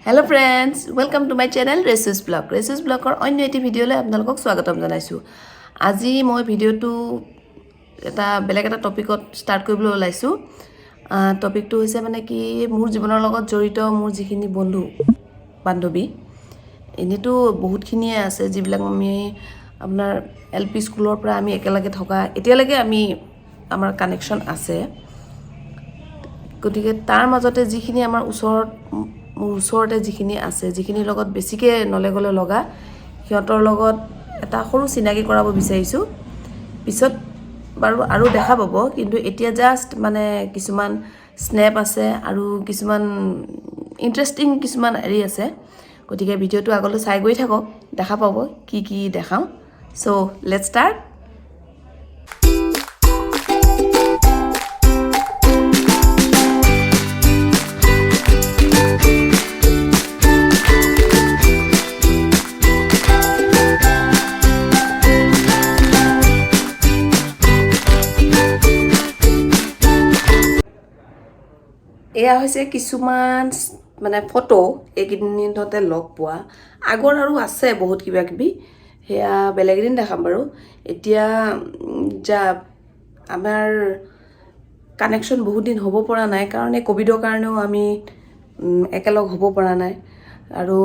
Hello friends, welcome to my channel Resus Blog. Resus Blogৰ অন্য এটি ভিডিঅ'লৈ আপোনালোকক স্বাগতম জনাইছোঁ। আজি মই ভিডিঅ'টো এটা বেলেগ এটা টপিকত ষ্টাৰ্ট কৰিবলৈ ওলাইছোঁ। টপিকটো হৈছে মানে কি মোৰ জীৱনৰ লগত জড়িত মোৰ যিখিনি বন্ধু বান্ধৱী এনেতো বহুতখিনিয়ে আছে যিবিলাক আমি আপোনাৰ এলপি স্কুলৰ পৰা আমি একেলগে থকা এতিয়ালৈকে আমাৰ কানেকশ্যন আছে। গতিকে তাৰ মাজতে যিখিনি আমাৰ মোৰ ওচৰতে যিখিনি আছে যিখিনিৰ লগত বেছিকৈ নলে গলে লগা সিহঁতৰ লগত এটা সৰু চিনাকি কৰাব বিচাৰিছোঁ। পিছত বাৰু আৰু দেখা পাব, কিন্তু এতিয়া জাষ্ট মানে কিছুমান স্নেপ আছে আৰু কিছুমান ইণ্টাৰেষ্টিং কিছুমান আছে। গতিকে ভিডিঅ'টো আগলৈ চাই গৈ থাকক, দেখা পাব কি দেখাওঁ। চ' লেটছ ষ্টাৰ্ট। এয়া হৈছে কিছুমান মানে ফটো এইকেইদিনতে লগ পোৱা। আগৰ আৰু আছে বহুত কিবা কিবি, সেয়া বেলেগ এদিন দেখাম বাৰু। এতিয়া আমাৰ কানেকশ্যন বহুত দিন হ'ব পৰা নাই, কাৰণ এই ক'ভিডৰ কাৰণেও আমি একেলগ হ'ব পৰা নাই আৰু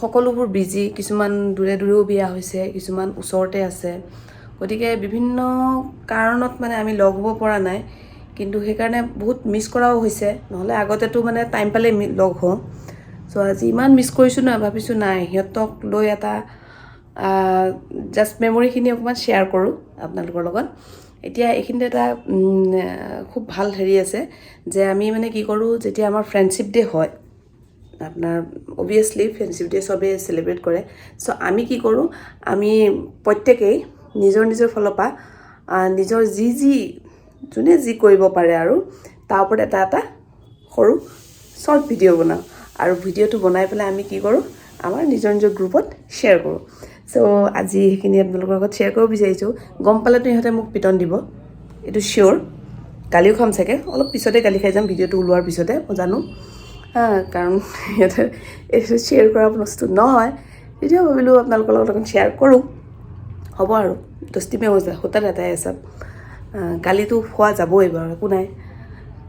সকলোবোৰ বিজি। কিছুমান দূৰে দূৰেও বিয়া হৈছে, কিছুমান ওচৰতে আছে। গতিকে বিভিন্ন কাৰণত মানে আমি লগ হ'ব পৰা নাই, কিন্তু সেইকাৰণে বহুত মিছ কৰাও হৈছে। নহ'লে আগতেতো মানে টাইম পালে লগ হওঁ। চ' আজি ইমান মিছ কৰিছোঁ নহয়, ভাবিছোঁ নাই সিহঁতক লৈ এটা জাষ্ট মেমৰিখিনি অকণমান শ্বেয়াৰ কৰোঁ আপোনালোকৰ লগত। এতিয়া এইখিনিতে এটা খুব ভাল আছে যে আমি মানে কি কৰোঁ, যেতিয়া আমাৰ ফ্ৰেণ্ডশ্বিপ ডে হয়, আপোনাৰ অবভিয়াছলি ফ্ৰেণ্ডশ্বিপ ডে চবেই চেলিব্ৰেট কৰে। চ' আমি কি কৰোঁ, আমি প্ৰত্যেকেই নিজৰ ফালৰ পৰা নিজৰ যোনে যি কৰিব পাৰে আৰু তাৰ ওপৰত এটা সৰু শ্বৰ্ট ভিডিঅ' বনাওঁ। আৰু ভিডিঅ'টো বনাই পেলাই আমি কি কৰোঁ, আমাৰ নিজৰ গ্ৰুপত শ্বেয়াৰ কৰোঁ। চ' আজি সেইখিনি আপোনালোকৰ লগত শ্বেয়াৰ কৰিব বিচাৰিছোঁ। গম পালেতো ইহঁতে মোক পিটন দিব, এইটো চিয়'ৰ। গালিও খাম চাগে, অলপ পিছতে গালি খাই যাম ভিডিঅ'টো ওলোৱাৰ পিছতে, মই জানো। কাৰণ সিহঁতে এইটো শ্বেয়াৰ কৰা বস্তু নহয়। তেতিয়াও ভাবিলোঁ আপোনালোকৰ লগত অকণ শ্বেয়াৰ কৰোঁ, হ'ব আৰু দস্তিমে হোতা रहता है চব। গালিটো খোৱা যাবই বাৰু, একো নাই।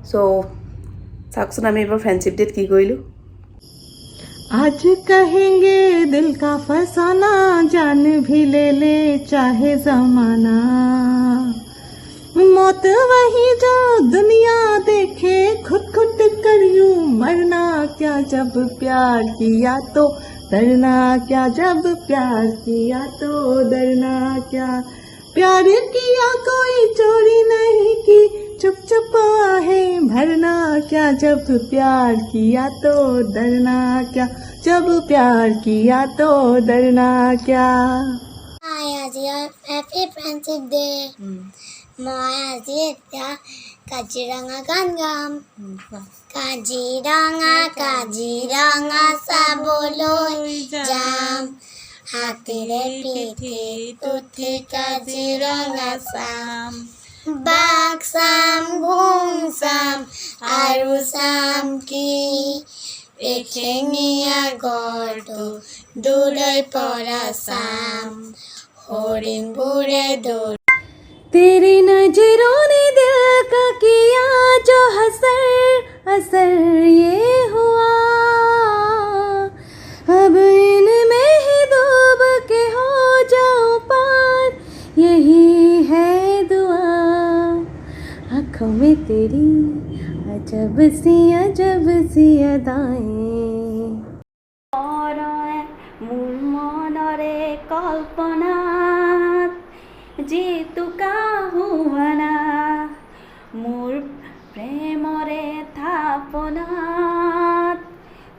চ' চাওকচোন আমি এইবাৰ ফ্ৰেণ্ডশ্বিপ ডেত কি কৰিলোঁ। आज कहेंगे दिल का फसाना, जान भी ले चाहे जमाना। मौत वही जो दुनिया देखे, खुद कर यूं मरना क्या, जब प्यार किया तो डरना क्या, जब प्यार किया तो डरना क्या। प्यार किया कोई चोरी नहीं की, चुप आहे भरना क्या, जब प्यार किया तो डरना क्या, जब प्यार किया तो डरना क्या। আজি হেপী ফ্ৰেণ্ডশ্বিপ ডে। মই আজি এতিয়া কাজিৰঙা গান গাম। কাজিৰঙা চাবলৈ যাম, হাতীৰে পিঠিত উঠি কাজিৰঙা চাম। বাঘ চাম, ঘোং চাম, আৰু চাম কি এশিঙীয়া গড়টো দূৰৈৰ পৰা চাম। হৰিণবোৰে तेरी नजरों ने दिल का किया जो असर ये हुआ, अब इनमें ही डूब के हो जाऊं पार, यही है दुआ। आँखों में तेरी अजब सी अदाएं, মোৰ মনৰে কল্পনাত যিটোকা হোৱানা, মোৰ প্ৰেমৰে থাপনাত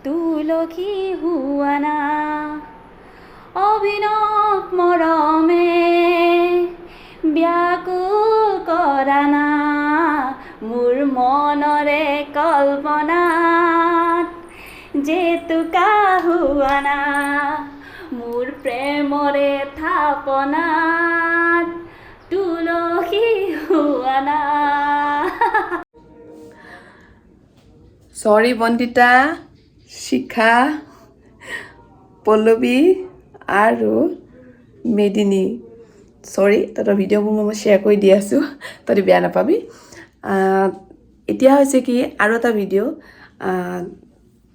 তুলসী হোৱানা। অভিনৱ মৰমে ব্যাকুল কৰা না, মোৰ মনৰে কল্পনাত জেতুকা হোৱানা, মোৰ প্ৰেমৰে থাপনাত তুলসী হোৱানা। চৰি বন্দিতা, শিখা, পল্লৱী আৰু মেদিনী। চৰি তহঁতৰ ভিডিঅ'বোৰ মই শ্বেয়াৰ কৰি দি আছোঁ, তহঁতি বেয়া নাপাবি। এতিয়া হৈছে কি আৰু এটা ভিডিঅ',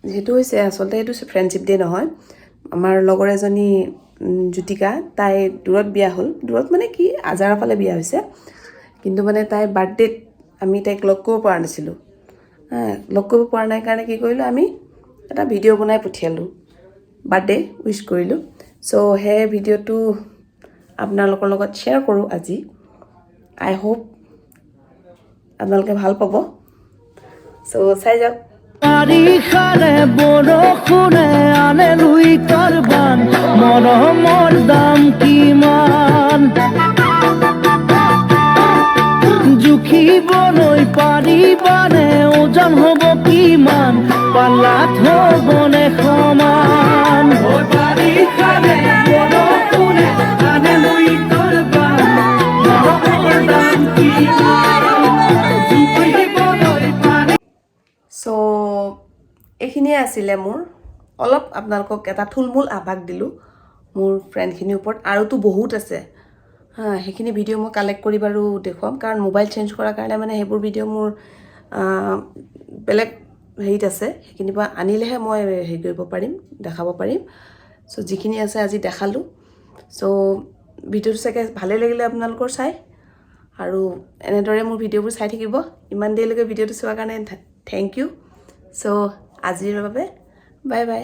সেইটো হৈছে আচলতে সেইটো ফ্ৰেণ্ডশ্বিপ ডে নহয়। আমাৰ লগৰ এজনী জ্যোতিকা, তাই দূৰত বিয়া হ'ল। দূৰত মানে কি আজাৰৰ ফালে বিয়া হৈছে, কিন্তু মানে তাইৰ বাৰ্থডেত আমি তাইক লগ কৰিব পৰা নাছিলোঁ। লগ কৰিব পৰা নাই কাৰণে কি কৰিলোঁ, আমি এটা ভিডিঅ' বনাই পঠিয়ালোঁ, বাৰ্থডে উইচ কৰিলোঁ। চ' সেই ভিডিঅ'টো আপোনালোকৰ লগত শ্বেয়াৰ কৰোঁ আজি। আই হোপ আপোনালোকে ভাল পাব। চ' চাই যাওক। বাৰিষাৰে বৰষুণে আনে লুই কাৰবান মৰমৰ দাম কিমান জুখিবলৈ পাৰিবানে ওজন হ'ব কিমান পাল্লাত হ'বনে সমান বাৰিষাৰে বৰষুণে আনে লুই কাৰবান মৰমৰ দাম কিমান জুখিবলৈ পাৰি। চ' এইখিনিয়ে আছিলে মোৰ, অলপ আপোনালোকক এটা থুলমূল আভাস দিলোঁ মোৰ ফ্ৰেণ্ডখিনিৰ ওপৰত। আৰুতো বহুত আছে সেইখিনি ভিডিঅ' মই কালেক্ট কৰি বাৰু দেখুৱাম, কাৰণ মোবাইল চেঞ্জ কৰাৰ কাৰণে মানে সেইবোৰ ভিডিঅ' মোৰ বেলেগ হেৰিত আছে, সেইখিনিৰ পৰা আনিলেহে মই হেৰি কৰিব পাৰিম, দেখাব পাৰিম। চ' যিখিনি আছে আজি দেখালোঁ। চ' ভিডিঅ'টো চাগে ভালেই লাগিলে আপোনালোকৰ চাই, আৰু এনেদৰে মোৰ ভিডিঅ'বোৰ চাই থাকিব। ইমান দেৰিলৈকে ভিডিঅ'টো চোৱাৰ কাৰণে থেংক ইউ। চ' আজিৰ বাবে বাই বাই।